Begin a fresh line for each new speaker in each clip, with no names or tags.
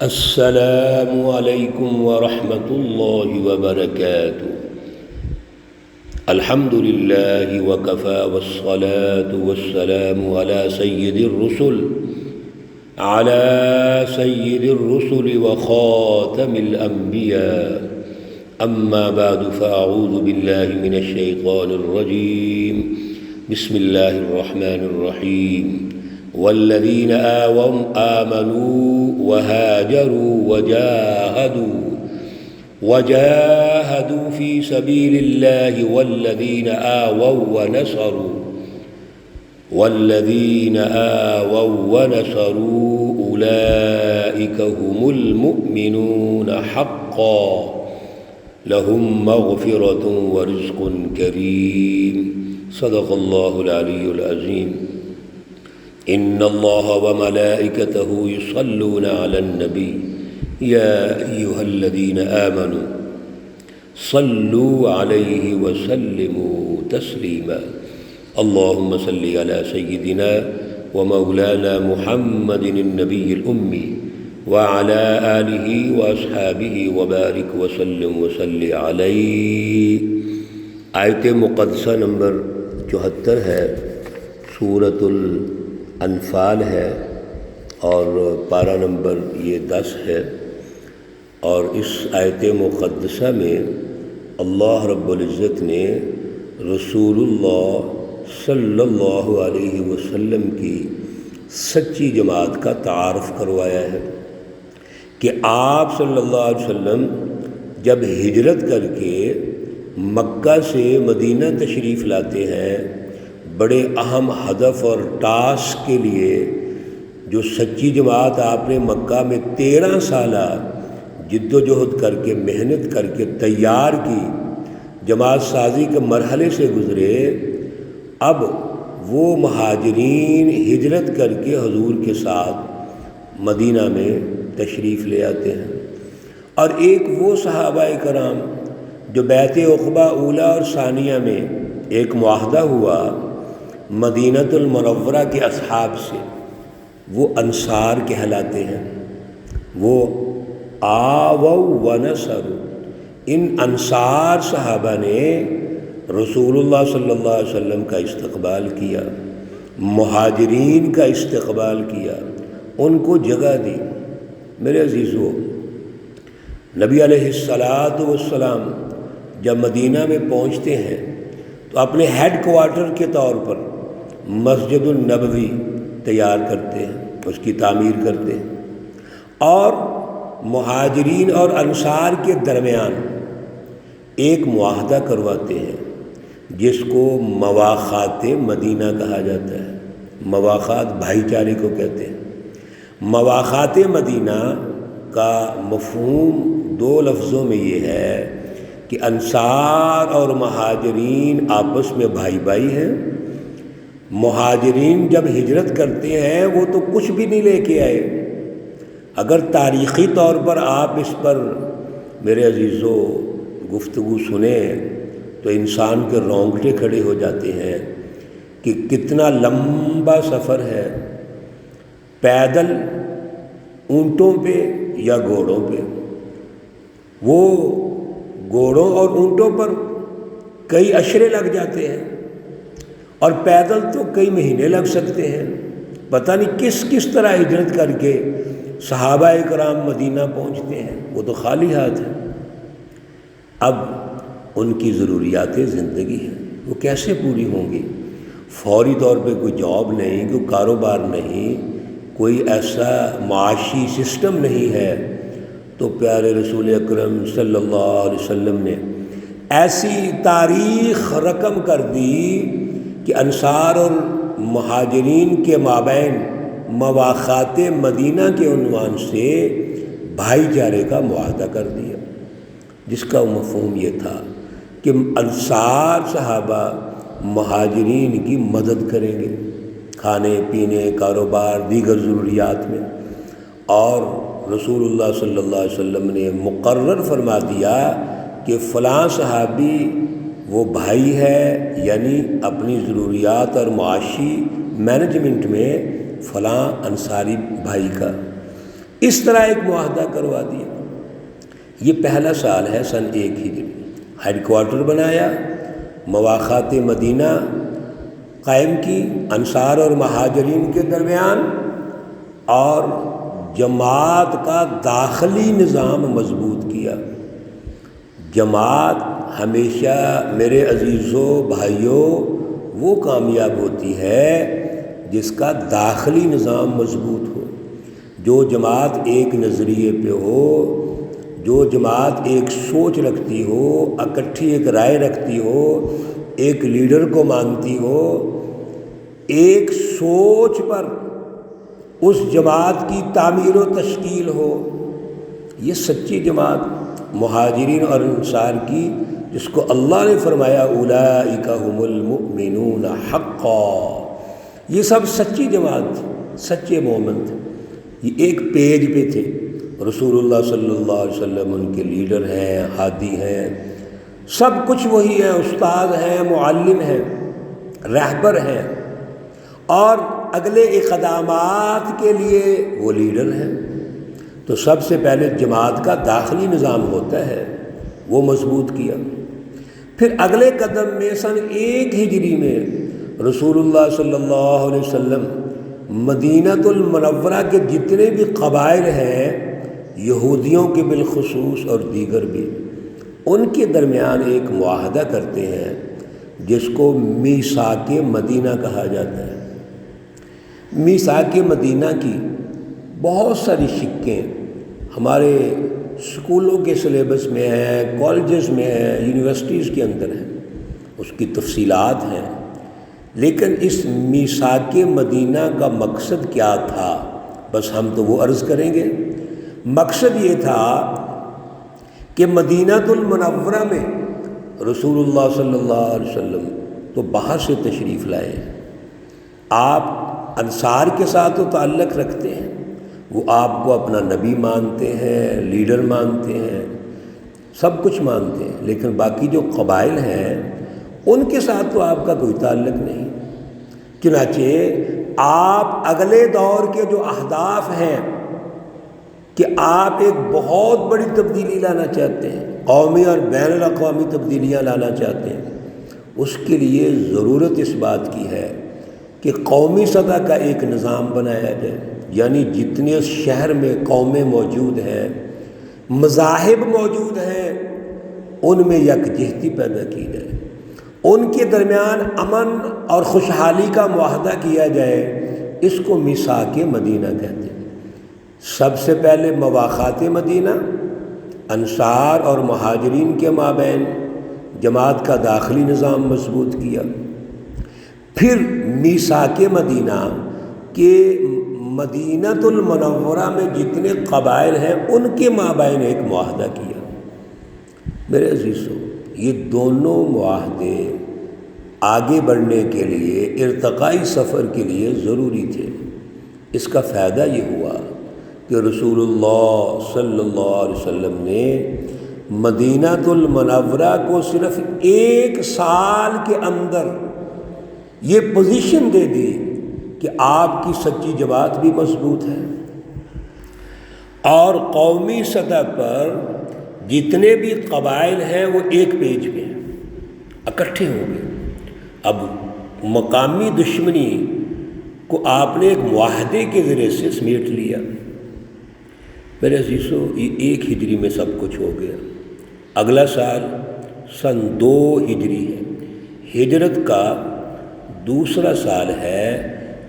السلام علیکم ورحمۃ اللہ وبرکاتہ۔ الحمد للہ وکفی والصلاة والسلام علی سید الرسل وخاتم الانبیاء، اما بعد فاعوذ باللہ من الشیطان الرجیم، بسم اللہ الرحمن الرحیم۔ والذین آمنوا وهاجروا وجاهدوا في سبيل الله والذين آووا ونصروا أولئك هم المؤمنون حقا، لهم مغفرة ورزق كريم۔ صدق الله العلي العظيم۔ ان اللہ وملائکتہ یصلون علی النبی یا ایہا الذین آمنوا صلوا علیہ وسلموا تسلیما۔ اللہم صلی علی سیدنا ومولانا محمد النبی الأمی وعلی آلہ واصحابہ وبارک وسلم وصلی علیہ۔ آیت مقدسہ نمبر 74 ہے، سورۃ الانفال ہے، اور پارہ نمبر یہ 10 ہے۔ اور اس آیت مقدسہ میں اللہ رب العزت نے رسول اللہ صلی اللہ علیہ وسلم کی سچی جماعت کا تعارف کروایا ہے کہ آپ صلی اللہ علیہ وسلم جب ہجرت کر کے مکہ سے مدینہ تشریف لاتے ہیں، بڑے اہم ہدف اور ٹاسک کے لیے جو سچی جماعت آپ نے مکہ میں 13 سالہ جد و جہد کر کے محنت کر کے تیار کی، جماعت سازی کے مرحلے سے گزرے، اب وہ مہاجرین ہجرت کر کے حضور کے ساتھ مدینہ میں تشریف لے آتے ہیں۔ اور ایک وہ صحابہ کرام جو بیعت عقبہ اولیٰ اور ثانیہ میں ایک معاہدہ ہوا مدینۃ المنورہ کے اصحاب سے، وہ انصار کہلاتے ہیں۔ وہ آووا ونصروا، ان انصار صحابہ نے رسول اللہ صلی اللہ علیہ وسلم کا استقبال کیا، مہاجرین کا استقبال کیا، ان کو جگہ دی۔ میرے عزیزو، نبی علیہ السلام جب مدینہ میں پہنچتے ہیں تو اپنے ہیڈ کوارٹر کے طور پر مسجد النبوی تیار کرتے ہیں، اس کی تعمیر کرتے ہیں، اور مہاجرین اور انصار کے درمیان ایک معاہدہ کرواتے ہیں جس کو مواخات مدینہ کہا جاتا ہے۔ مواخات بھائی چارے کو کہتے ہیں۔ مواخات مدینہ کا مفہوم 2 لفظوں میں یہ ہے کہ انصار اور مہاجرین آپس میں بھائی بھائی ہیں۔ مہاجرین جب ہجرت کرتے ہیں وہ تو کچھ بھی نہیں لے کے آئے۔ اگر تاریخی طور پر آپ اس پر میرے عزیزو گفتگو سنیں تو انسان کے رونگٹے کھڑے ہو جاتے ہیں کہ کتنا لمبا سفر ہے، پیدل، اونٹوں پہ یا گھوڑوں پہ۔ وہ گھوڑوں اور اونٹوں پر کئی اشرے لگ جاتے ہیں، اور پیدل تو کئی مہینے لگ سکتے ہیں۔ پتہ نہیں کس طرح ہجرت کر کے صحابہ کرام مدینہ پہنچتے ہیں، وہ تو خالی ہاتھ ہیں۔ اب ان کی ضروریات زندگی ہیں، وہ کیسے پوری ہوں گی؟ فوری طور پہ کوئی جاب نہیں، کوئی کاروبار نہیں، کوئی ایسا معاشی سسٹم نہیں ہے۔ تو پیارے رسول اکرم صلی اللہ علیہ وسلم نے ایسی تاریخ رقم کر دی کہ انصار اور مہاجرین کے مابین مواخات مدینہ کے عنوان سے بھائی چارے کا معاہدہ کر دیا، جس کا مفہوم یہ تھا کہ انصار صحابہ مہاجرین کی مدد کریں گے کھانے پینے، کاروبار، دیگر ضروریات میں۔ اور رسول اللہ صلی اللہ علیہ وسلم نے مقرر فرما دیا کہ فلاں صحابی وہ بھائی ہے، یعنی اپنی ضروریات اور معاشی مینجمنٹ میں فلاں انصاری بھائی کا اس طرح ایک معاہدہ کروا دیا۔ یہ پہلا سال ہے سن 1 ہجری۔ ہیڈ کوارٹر بنایا، مواخات مدینہ قائم کی انصار اور مہاجرین کے درمیان، اور جماعت کا داخلی نظام مضبوط کیا۔ جماعت ہمیشہ میرے عزیزوں بھائیوں وہ کامیاب ہوتی ہے جس کا داخلی نظام مضبوط ہو، جو جماعت ایک نظریے پہ ہو، جو جماعت ایک سوچ رکھتی ہو، اکٹھی ایک رائے رکھتی ہو، ایک لیڈر کو مانتی ہو، ایک سوچ پر اس جماعت کی تعمیر و تشکیل ہو، یہ سچی جماعت مہاجرین اور انصار کی، جس کو اللہ نے فرمایا اولئک ھم المؤمنون حقا، یہ سب سچی جماعت تھی، سچے مومن تھے۔ یہ ایک پیج پہ تھے، رسول اللہ صلی اللہ علیہ وسلم ان کے لیڈر ہیں، ہادی ہیں، سب کچھ وہی ہیں، استاد ہیں، معلم ہیں، رہبر ہیں، اور اگلے اقدامات کے لیے وہ لیڈر ہیں۔ تو سب سے پہلے جماعت کا داخلی نظام ہوتا ہے، وہ مضبوط کیا۔ پھر اگلے قدم میں سن 1 ہجری میں رسول اللہ صلی اللہ علیہ وسلم مدینۃ المنورہ کے جتنے بھی قبائل ہیں، یہودیوں کے بالخصوص اور دیگر بھی، ان کے درمیان ایک معاہدہ کرتے ہیں جس کو میثاق مدینہ کہا جاتا ہے۔ میثاق مدینہ کی بہت ساری شقیں ہمارے اسکولوں کے سلیبس میں ہیں، کالجز میں ہیں، یونیورسٹیز کے اندر ہیں، اس کی تفصیلات ہیں، لیکن اس میثاق مدینہ کا مقصد کیا تھا، بس ہم تو وہ عرض کریں گے۔ مقصد یہ تھا کہ مدینۃ المنورہ میں رسول اللہ صلی اللہ علیہ وسلم تو باہر سے تشریف لائے، آپ انصار کے ساتھ تو تعلق رکھتے ہیں، وہ آپ کو اپنا نبی مانتے ہیں، لیڈر مانتے ہیں، سب کچھ مانتے ہیں، لیکن باقی جو قبائل ہیں ان کے ساتھ تو آپ کا کوئی تعلق نہیں۔ چنانچہ آپ اگلے دور کے جو اہداف ہیں کہ آپ ایک بہت بڑی تبدیلی لانا چاہتے ہیں، قومی اور بین الاقوامی تبدیلیاں لانا چاہتے ہیں، اس کے لیے ضرورت اس بات کی ہے کہ قومی سطح کا ایک نظام بنایا جائے، یعنی جتنے شہر میں قومیں موجود ہیں، مذاہب موجود ہیں، ان میں یکجہتی پیدا کی جائے، ان کے درمیان امن اور خوشحالی کا معاہدہ کیا جائے، اس کو میثاق مدینہ کہتے ہیں۔ سب سے پہلے مواخات مدینہ، انصار اور مہاجرین کے مابین جماعت کا داخلی نظام مضبوط کیا، پھر میثاق مدینہ کہ مدینۃ المنورہ میں جتنے قبائل ہیں ان کے مابین ایک معاہدہ کیا۔ میرے عزیزو، یہ دونوں معاہدے آگے بڑھنے کے لیے، ارتقائی سفر کے لیے ضروری تھے۔ اس کا فائدہ یہ ہوا کہ رسول اللہ صلی اللہ علیہ وسلم نے مدینۃ المنورہ کو صرف 1 سال کے اندر یہ پوزیشن دے دی کہ آپ کی سچی جماعت بھی مضبوط ہے، اور قومی سطح پر جتنے بھی قبائل ہیں وہ ایک پیج پہ اکٹھے ہوں گے۔ اب مقامی دشمنی کو آپ نے ایک معاہدے کے ذریعے سے سمیٹ لیا۔ میرے عزیزو، یہ 1 ہجری میں سب کچھ ہو گیا۔ اگلا سال سن 2 ہجری ہے، ہجرت کا دوسرا سال ہے۔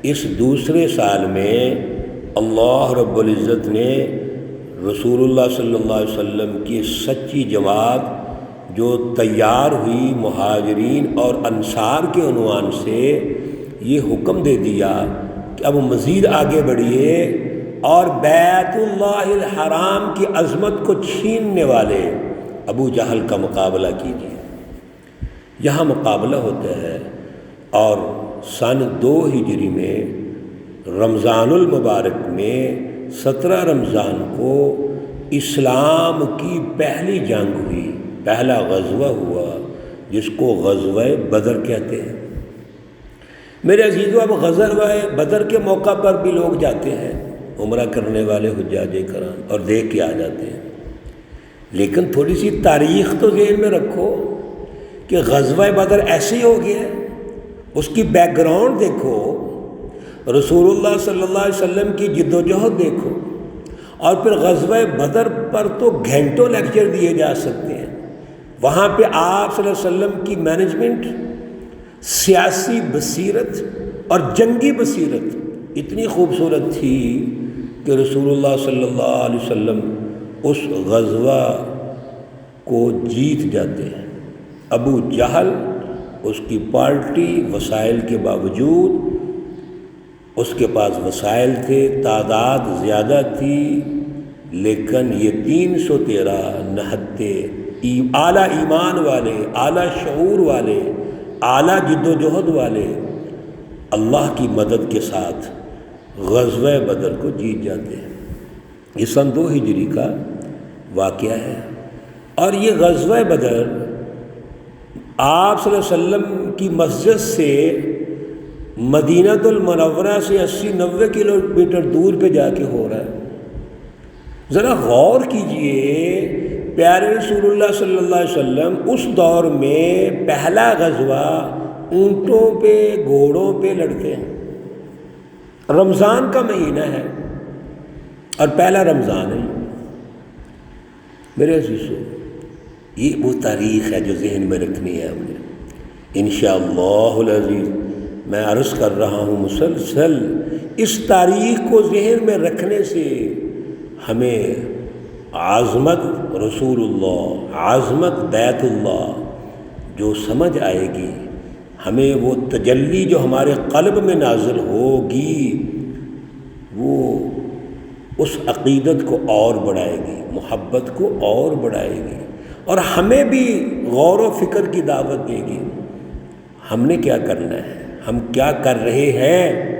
اس دوسرے سال میں اللہ رب العزت نے رسول اللہ صلی اللہ علیہ وسلم کی سچی جماعت جو تیار ہوئی مہاجرین اور انصار کے عنوان سے، یہ حکم دے دیا کہ اب مزید آگے بڑھیے اور بیت اللہ الحرام کی عظمت کو چھیننے والے ابو جہل کا مقابلہ کیجیے۔ یہاں مقابلہ ہوتا ہے، اور سن 2 ہجری میں رمضان المبارک میں 17 رمضان کو اسلام کی پہلی جنگ ہوئی، پہلا غزوہ ہوا، جس کو غزوہ بدر کہتے ہیں۔ میرے عزیزو، اب غزوہ بدر کے موقع پر بھی لوگ جاتے ہیں، عمرہ کرنے والے حجاج کرام، اور دیکھ کے آ جاتے ہیں۔ لیکن تھوڑی سی تاریخ تو ذہن میں رکھو کہ غزوہ بدر ایسے ہی ہو گیا ہے، اس کی بیک گراؤنڈ دیکھو، رسول اللہ صلی اللہ علیہ وسلم کی جد و جہد دیکھو، اور پھر غزوہ بدر پر تو گھنٹوں لیکچر دیے جا سکتے ہیں۔ وہاں پہ آپ صلی اللہ علیہ وسلم کی مینجمنٹ، سیاسی بصیرت اور جنگی بصیرت اتنی خوبصورت تھی کہ رسول اللہ صلی اللہ علیہ وسلم اس غزوہ کو جیت جاتے ہیں۔ ابو جہل، اس کی پارٹی وسائل کے باوجود، اس کے پاس وسائل تھے، تعداد زیادہ تھی، لیکن یہ 313 نہتے اعلیٰ ایمان والے، اعلیٰ شعور والے، اعلیٰ جد و جہد والے اللہ کی مدد کے ساتھ غزوہ بدر کو جیت جاتے ہیں۔ یہ سن 2 ہجری کا واقعہ ہے، اور یہ غزوہ بدر آپ صلی اللہ علیہ وسلم کی مسجد سے مدینہ المنورہ سے 80-90 کلومیٹر دور پہ جا کے ہو رہا ہے۔ ذرا غور کیجئے، پیارے رسول اللہ صلی اللہ علیہ وسلم اس دور میں پہلا غزوہ اونٹوں پہ، گھوڑوں پہ لڑتے ہیں۔ رمضان کا مہینہ ہے اور پہلا رمضان ہے۔ میرے عزیزو، یہ وہ تاریخ ہے جو ذہن میں رکھنی ہے ہم نے۔ انشاءاللہ العزیز میں عرض کر رہا ہوں، مسلسل اس تاریخ کو ذہن میں رکھنے سے ہمیں عظمت رسول اللہ، عظمت بیت اللہ جو سمجھ آئے گی، ہمیں وہ تجلی جو ہمارے قلب میں نازل ہوگی، وہ اس عقیدت کو اور بڑھائے گی، محبت کو اور بڑھائے گی، اور ہمیں بھی غور و فکر کی دعوت دے گی۔ ہم نے کیا کرنا ہے، ہم کیا کر رہے ہیں؟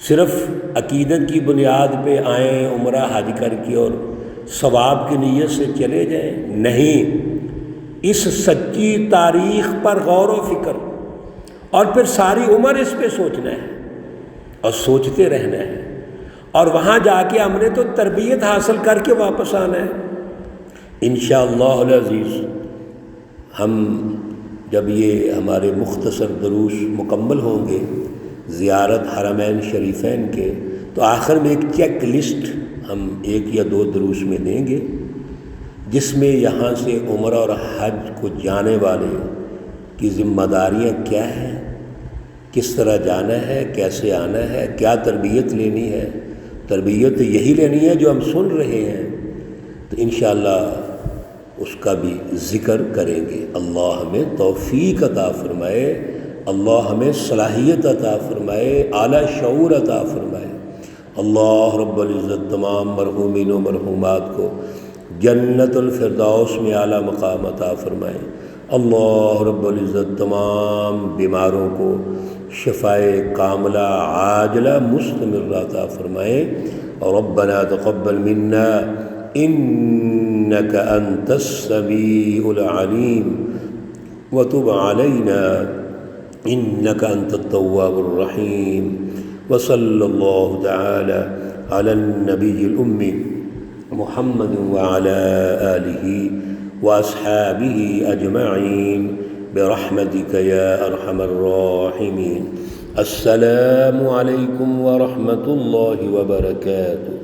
صرف عقیدت کی بنیاد پہ آئیں، عمرہ حج کر کے اور ثواب کی نیت سے چلے جائیں؟ نہیں، اس سچی تاریخ پر غور و فکر، اور پھر ساری عمر اس پہ سوچنا ہے اور سوچتے رہنا ہے، اور وہاں جا کے ہم نے تو تربیت حاصل کر کے واپس آنا ہے انشاءاللہ العزیز۔ ہم جب یہ ہمارے مختصر دروس مکمل ہوں گے زیارت حرمین شریفین کے، تو آخر میں ایک چیک لسٹ ہم 1 یا 2 دروس میں دیں گے، جس میں یہاں سے عمرہ اور حج کو جانے والے کی ذمہ داریاں کیا ہیں، کس طرح جانا ہے، کیسے آنا ہے، کیا تربیت لینی ہے۔ تربیت یہی لینی ہے جو ہم سن رہے ہیں، تو انشاءاللہ اس کا بھی ذکر کریں گے۔ اللہ ہمیں توفیق عطا فرمائے، اللہ ہمیں صلاحیت عطا فرمائے، اعلیٰ شعور عطا فرمائے۔ اللہ رب العزت تمام مرحومین و مرحومات کو جنت الفردوس میں اعلیٰ مقام عطا فرمائے۔ اللہ رب العزت تمام بیماروں کو شفائے کاملہ عاجلہ مستمرہ عطا فرمائے۔ ربنا تقبل منا انك انت السميع العليم وتب علينا انك انت التواب الرحيم، وصلى الله تعالى على النبي الأمي محمد وعلى آله وأصحابه أجمعين برحمتك يا أرحم الراحمين۔ السلام عليكم ورحمة الله وبركاته۔